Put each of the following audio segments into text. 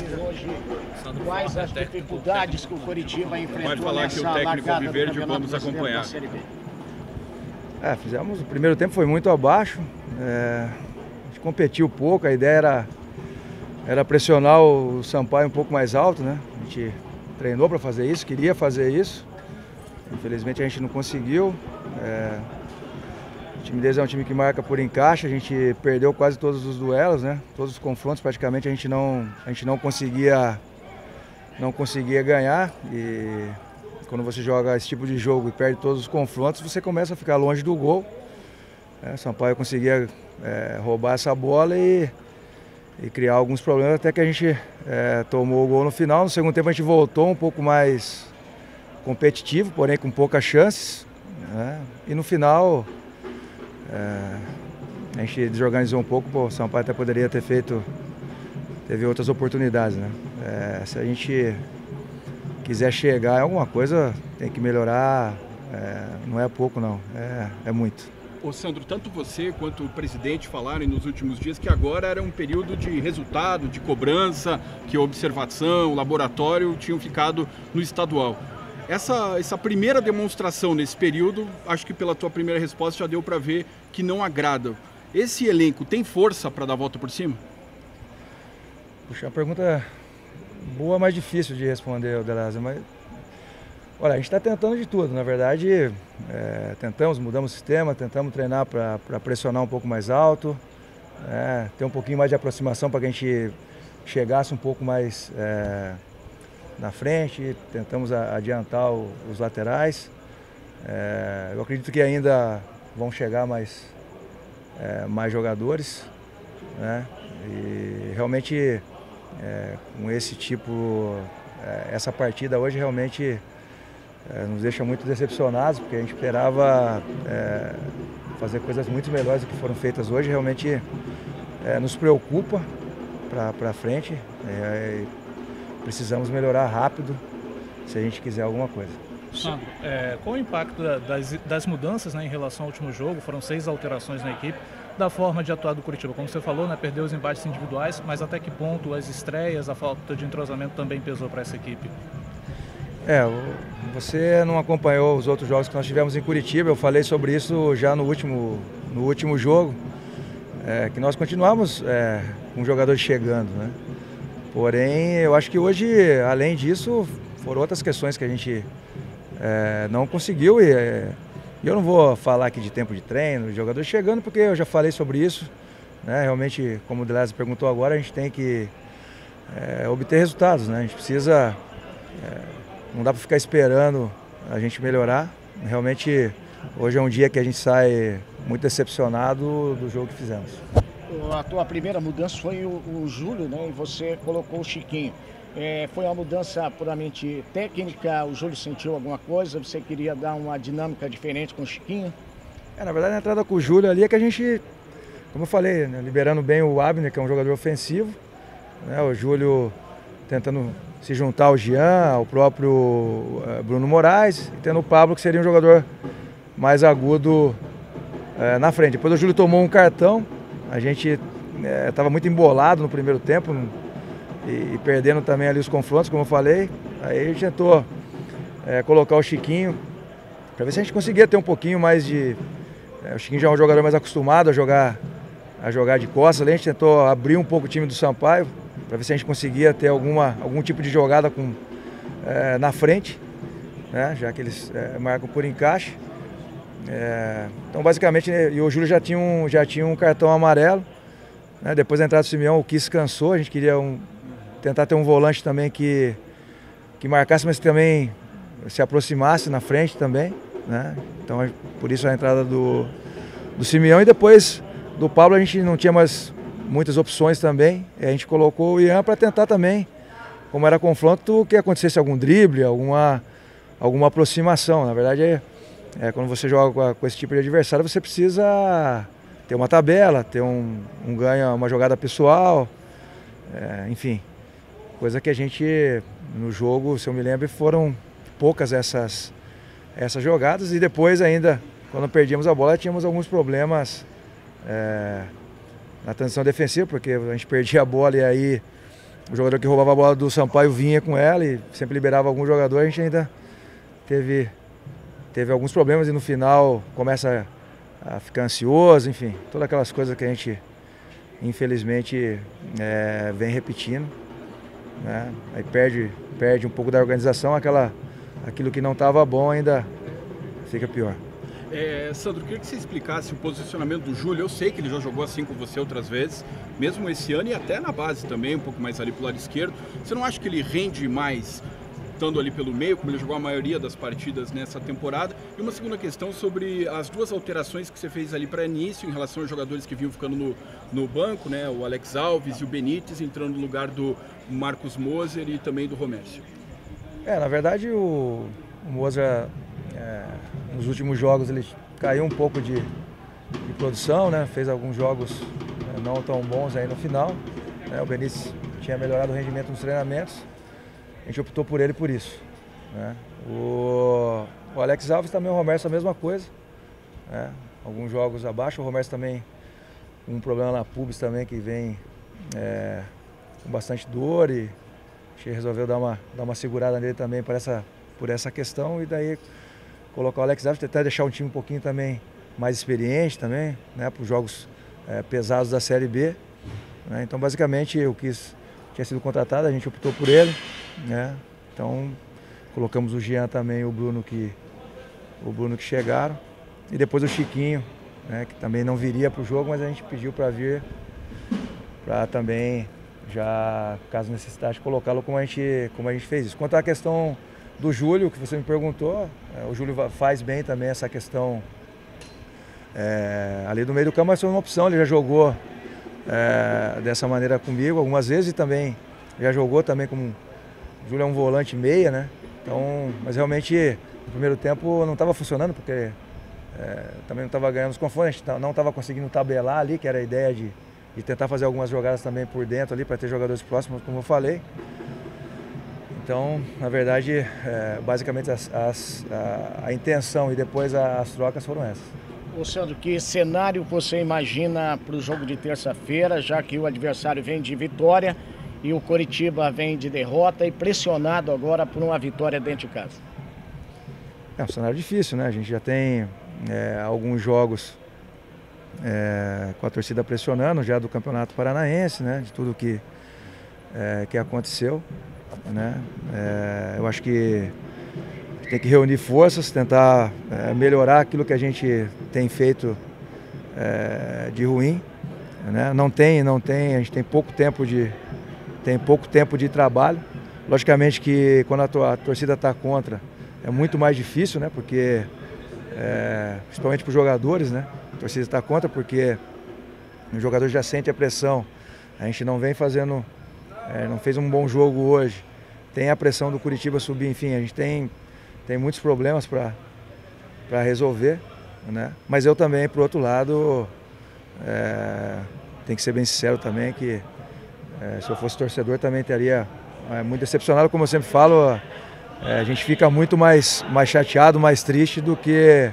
hoje, quais as dificuldades que o Coritiba enfrentou? Pode falar que o técnico Alviverde, vamos acompanhar. Fizemos, o primeiro tempo foi muito abaixo, a gente competiu pouco, a ideia era pressionar o Sampaio um pouco mais alto, né? A gente treinou para fazer isso, queria fazer isso, infelizmente a gente não conseguiu. O time deles é um time que marca por encaixe, a gente perdeu quase todos os duelos, né? Todos os confrontos praticamente a gente não conseguia ganhar, e quando você joga esse tipo de jogo e perde todos os confrontos, você começa a ficar longe do gol. O Sampaio conseguia roubar essa bola e criar alguns problemas, até que a gente tomou o gol no final. No segundo tempo a gente voltou um pouco mais competitivo, porém com poucas chances, né? E no final a gente desorganizou um pouco, o Sampaio até poderia ter teve outras oportunidades, né? Se a gente quiser chegar em alguma coisa, tem que melhorar, não é pouco não, é muito. Ô Sandro, tanto você quanto o presidente falaram nos últimos dias que agora era um período de resultado, de cobrança, que a observação, o laboratório tinham ficado no estadual. Essa primeira demonstração nesse período, acho que pela tua primeira resposta já deu para ver que não agrada. Esse elenco tem força para dar a volta por cima? Puxa, uma pergunta boa, mas difícil de responder, Delazio, mas olha, a gente está tentando de tudo, na verdade, mudamos o sistema, tentamos treinar para pressionar um pouco mais alto, ter um pouquinho mais de aproximação para que a gente chegasse um pouco mais na frente, tentamos adiantar os laterais. Eu acredito que ainda vão chegar mais jogadores, né? E realmente com esse tipo, essa partida hoje realmente nos deixa muito decepcionados, porque a gente esperava fazer coisas muito melhores do que foram feitas hoje. Realmente nos preocupa para frente. Precisamos melhorar rápido se a gente quiser alguma coisa. Sandro, qual o impacto das mudanças, né, em relação ao último jogo? Foram 6 alterações na equipe, da forma de atuar do Coritiba. Como você falou, né, perdeu os embates individuais, mas até que ponto as estreias, a falta de entrosamento também pesou para essa equipe? Você não acompanhou os outros jogos que nós tivemos em Curitiba, eu falei sobre isso já no último jogo, que nós continuamos com jogadores chegando, né? Porém, eu acho que hoje, além disso, foram outras questões que a gente não conseguiu, e eu não vou falar aqui de tempo de treino, de jogadores chegando, porque eu já falei sobre isso, né? Realmente, como o Delazio perguntou agora, a gente tem que obter resultados, né? A gente precisa, não dá para ficar esperando a gente melhorar. Realmente, hoje é um dia que a gente sai muito decepcionado do jogo que fizemos. A tua primeira mudança foi o Júlio, né? E você colocou o Chiquinho. Foi uma mudança puramente técnica? O Júlio sentiu alguma coisa? Você queria dar uma dinâmica diferente com o Chiquinho? Na verdade, a entrada com o Júlio ali é que a gente, como eu falei, né, liberando bem o Abner, que é um jogador ofensivo, né? O Júlio tentando se juntar ao Jean, ao próprio Bruno Moraes, e tendo o Pablo, que seria um jogador mais agudo na frente. Depois o Júlio tomou um cartão. A gente estava muito embolado no primeiro tempo e perdendo também ali os confrontos, como eu falei. Aí a gente tentou colocar o Chiquinho para ver se a gente conseguia ter um pouquinho mais de... o Chiquinho já é um jogador mais acostumado a jogar de costas. Ali a gente tentou abrir um pouco o time do Sampaio para ver se a gente conseguia ter algum tipo de jogada na frente, né? Já que eles marcam por encaixe. Então basicamente, e o Júlio já tinha um cartão amarelo, né? Depois da entrada do Simeão, o Kiss cansou, a gente queria tentar ter um volante também que marcasse, mas que também se aproximasse na frente também, né? Então por isso a entrada do Simeão, e depois do Pablo a gente não tinha mais muitas opções também, a gente colocou o Ian para tentar também, como era confronto, que acontecesse algum drible, alguma aproximação. Na verdade quando você joga com esse tipo de adversário, você precisa ter uma tabela, ter um ganho, uma jogada pessoal, enfim. Coisa que a gente, no jogo, se eu me lembro, foram poucas essas jogadas, e depois ainda, quando perdíamos a bola, tínhamos alguns problemas na transição defensiva, porque a gente perdia a bola e aí o jogador que roubava a bola do Sampaio vinha com ela e sempre liberava algum jogador. A gente ainda teve alguns problemas e no final começa a ficar ansioso, enfim, todas aquelas coisas que a gente infelizmente vem repetindo, né? Aí perde um pouco da organização, aquilo que não estava bom ainda fica pior. Sandro, queria que você explicasse o posicionamento do Júlio. Eu sei que ele já jogou assim com você outras vezes, mesmo esse ano e até na base também, um pouco mais ali pro lado esquerdo. Você não acha que ele rende mais estando ali pelo meio, como ele jogou a maioria das partidas nessa temporada? E uma segunda questão sobre as duas alterações que você fez ali para início, em relação aos jogadores que vinham ficando no banco, né? O Alex Alves e o Benítez entrando no lugar do Marcos Moser e também do Romércio. Na verdade o Moser, nos últimos jogos ele caiu um pouco de produção, né? Fez alguns jogos não tão bons aí no final, né? O Benítez tinha melhorado o rendimento nos treinamentos, a gente optou por ele por isso, né? O Alex Alves também, o Romércio a mesma coisa, né? Alguns jogos abaixo, o Romércio também com um problema na pubis também que vem com bastante dor e a gente resolveu dar uma segurada nele também por essa questão e daí colocar o Alex Alves, tentar deixar um time um pouquinho também mais experiente também, né, para os jogos pesados da Série B, né? Então basicamente tinha sido contratado, a gente optou por ele, né? Então colocamos o Jean também e o Bruno que chegaram e depois o Chiquinho, né, que também não viria para o jogo, mas a gente pediu para vir para também já, caso necessitasse, colocá-lo como a gente fez isso. Quanto à questão do Júlio, que você me perguntou, o Júlio faz bem também essa questão ali do meio do campo, mas foi uma opção, ele já jogou dessa maneira comigo algumas vezes e também já jogou também como... O Júlio é um volante meia, né? Então, mas realmente no primeiro tempo não estava funcionando, porque também não estava ganhando os confrontos, a gente não estava conseguindo tabelar ali, que era a ideia de tentar fazer algumas jogadas também por dentro ali, para ter jogadores próximos, como eu falei. Então, na verdade, basicamente a intenção e depois as trocas foram essas. Ô Sandro, que cenário você imagina para o jogo de terça-feira, já que o adversário vem de vitória e o Coritiba vem de derrota e pressionado agora por uma vitória dentro de casa? É um cenário difícil, né? A gente já tem alguns jogos com a torcida pressionando já do Campeonato Paranaense, né? De tudo que aconteceu, né? Eu acho que tem que reunir forças, tentar melhorar aquilo que a gente tem feito de ruim, né? Não tem, a gente tem pouco tempo de trabalho. Logicamente que quando a torcida está contra é muito mais difícil, né? Porque principalmente para os jogadores, né? A torcida está contra porque o jogador já sente a pressão. A gente não vem fazendo, não fez um bom jogo hoje. Tem a pressão do Coritiba subir, enfim, a gente tem muitos problemas para resolver, né? Mas eu também, por outro lado, tenho que ser bem sincero também que se eu fosse torcedor também estaria muito decepcionado, como eu sempre falo, a gente fica muito mais chateado, mais triste do que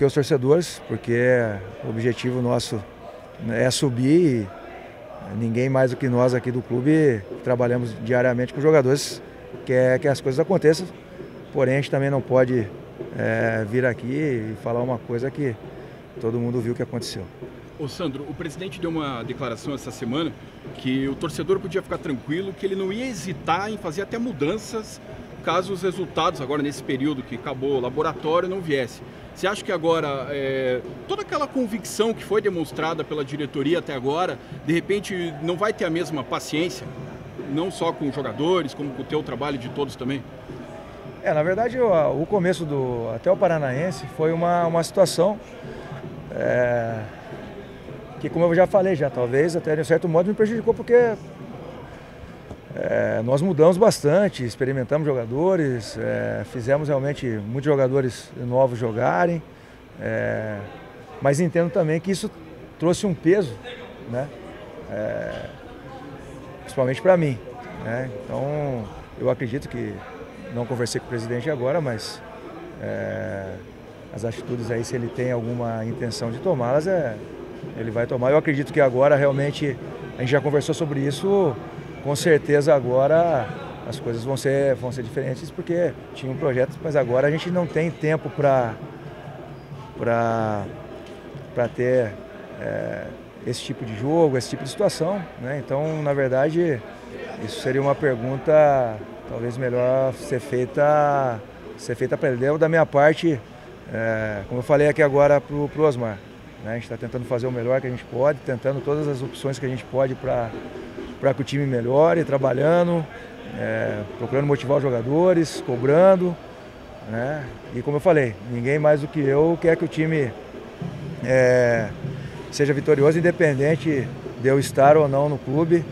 os torcedores, porque o objetivo nosso é subir e ninguém mais do que nós aqui do clube trabalhamos diariamente com os jogadores, que as coisas aconteçam, porém a gente também não pode vir aqui e falar uma coisa que todo mundo viu que aconteceu. Ô Sandro, o presidente deu uma declaração essa semana que o torcedor podia ficar tranquilo, que ele não ia hesitar em fazer até mudanças caso os resultados agora nesse período que acabou o laboratório não viesse. Você acha que agora toda aquela convicção que foi demonstrada pela diretoria até agora, de repente não vai ter a mesma paciência, não só com os jogadores, como com o teu trabalho de todos também? Na verdade o começo até o Paranaense foi uma situação que, como eu já falei, talvez até de um certo modo me prejudicou, porque nós mudamos bastante, experimentamos jogadores, fizemos realmente muitos jogadores novos jogarem, mas entendo também que isso trouxe um peso, né? Principalmente para mim, né? Então eu acredito que, não conversei com o presidente agora, mas as atitudes aí, se ele tem alguma intenção de tomá-las, ele vai tomar. Eu acredito que agora realmente a gente já conversou sobre isso, com certeza agora as coisas vão ser diferentes, porque tinha um projeto, mas agora a gente não tem tempo para ter esse tipo de jogo, esse tipo de situação, né? Então, na verdade, isso seria uma pergunta talvez melhor ser feita para ele. Da minha parte, como eu falei aqui agora para o Osmar, né? A gente está tentando fazer o melhor que a gente pode, tentando todas as opções que a gente pode para que o time melhore, trabalhando, procurando motivar os jogadores, cobrando, né? E como eu falei, ninguém mais do que eu quer que o time seja vitorioso, independente de eu estar ou não no clube.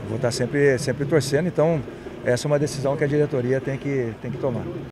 Vou estar sempre torcendo, então essa é uma decisão que a diretoria tem que tomar.